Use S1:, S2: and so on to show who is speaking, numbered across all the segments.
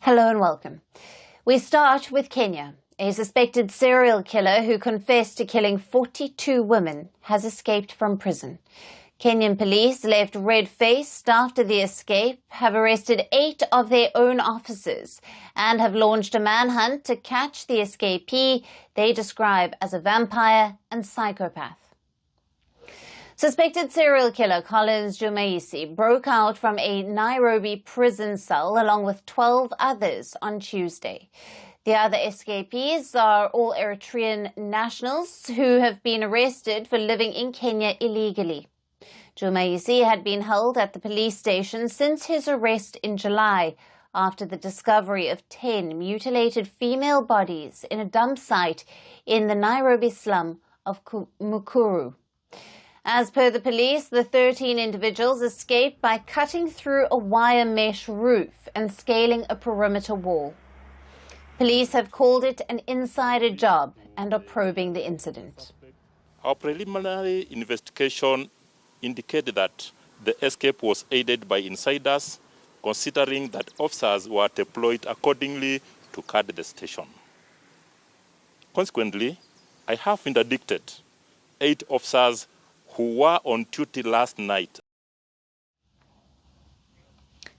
S1: Hello and welcome. We start with Kenya. A suspected serial killer who confessed to killing 42 women has escaped from prison. Kenyan police, left red-faced after the escape, have arrested 8 of their own officers and have launched a manhunt to catch the escapee they describe as a vampire and psychopath. Suspected serial killer Collins Jumaisi broke out from a Nairobi prison cell along with 12 others on Tuesday. The other escapees are all Eritrean nationals who have been arrested for living in Kenya illegally. Jumaisi had been held at the police station since his arrest in July after the discovery of 10 mutilated female bodies in a dump site in the Nairobi slum of Mukuru. As per the police, the 13 individuals escaped by cutting through a wire mesh roof and scaling a perimeter wall. Police have called it an insider job and are probing the incident.
S2: Our preliminary investigation indicated that the escape was aided by insiders, considering that officers were deployed accordingly to guard the station. Consequently, I have interdicted 8 officers who were on duty last night.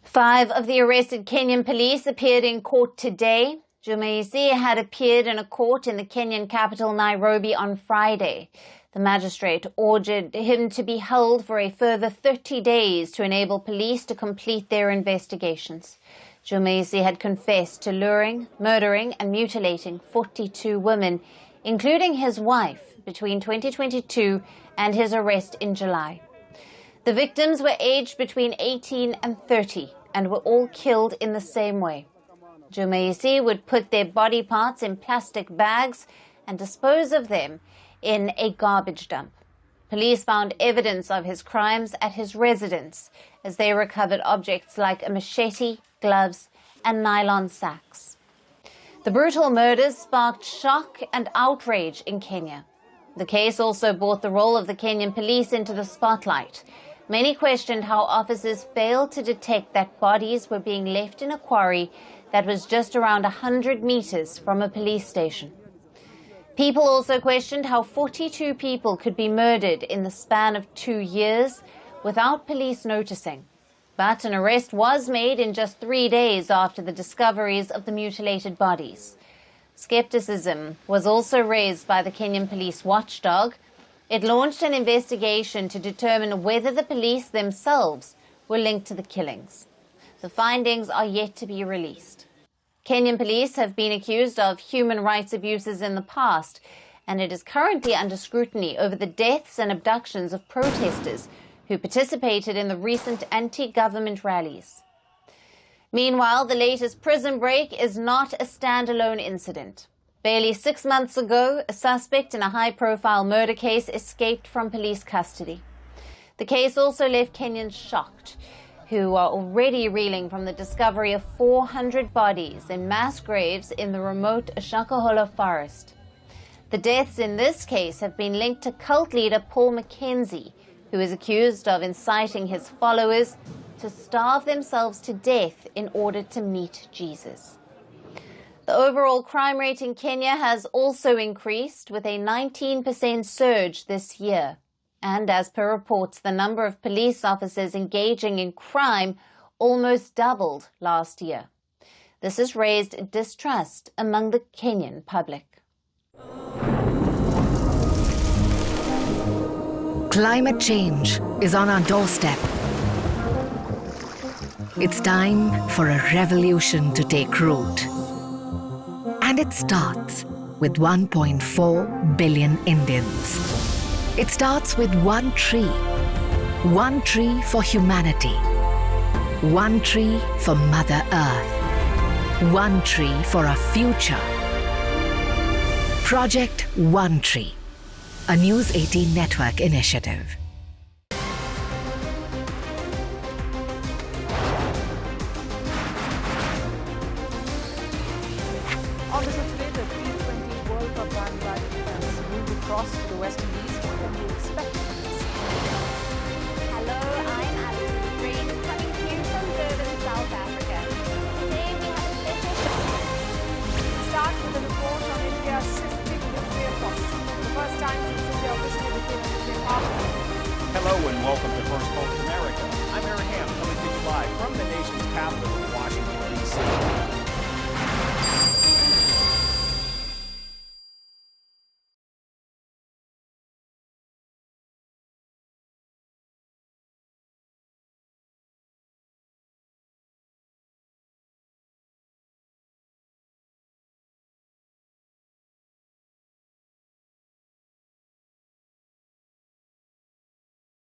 S1: 5 of the arrested Kenyan police appeared in court today. Jumaisi had appeared in a court in the Kenyan capital Nairobi on Friday. The magistrate ordered him to be held for a further 30 days to enable police to complete their investigations. Jumaisi had confessed to luring, murdering and mutilating 42 women, including his wife, between 2022 and his arrest in July. The victims were aged between 18 and 30 and were all killed in the same way. Jumaisi would put their body parts in plastic bags and dispose of them in a garbage dump. Police found evidence of his crimes at his residence as they recovered objects like a machete, gloves and nylon sacks. The brutal murders sparked shock and outrage in Kenya. The case also brought the role of the Kenyan police into the spotlight. Many questioned how officers failed to detect that bodies were being left in a quarry that was just around 100 meters from a police station. People also questioned how 42 people could be murdered in the span of 2 years without police noticing. But an arrest was made in just 3 days after the discoveries of the mutilated bodies. Skepticism was also raised by the Kenyan police watchdog. It launched an investigation to determine whether the police themselves were linked to the killings. The findings are yet to be released. Kenyan police have been accused of human rights abuses in the past, and it is currently under scrutiny over the deaths and abductions of protesters who participated in the recent anti-government rallies. Meanwhile, the latest prison break is not a standalone incident. Barely 6 months ago, a suspect in a high-profile murder case escaped from police custody. The case also left Kenyans shocked, who are already reeling from the discovery of 400 bodies in mass graves in the remote Ashakahola forest. The deaths in this case have been linked to cult leader Paul Mackenzie, who is accused of inciting his followers to starve themselves to death in order to meet Jesus. The overall crime rate in Kenya has also increased, with a 19% surge this year. And as per reports, the number of police officers engaging in crime almost doubled last year. This has raised distrust among the Kenyan public.
S3: Climate change is on our doorstep. It's time for a revolution to take root. And it starts with 1.4 billion Indians. It starts with one tree for humanity, one tree for Mother Earth, one tree for our future. Project One Tree, a News 18 network initiative.
S4: Obviously today, the T20 World Cup bandwagon has moved across to the West Indies. What can we expect from this?
S1: Hello, I'm Alison Green, coming to you from Durban, South Africa. Today we have a
S5: Hello and welcome to Firstpost America. I'm Aaron Ham, coming to you live from the nation's capital in Washington, D.C.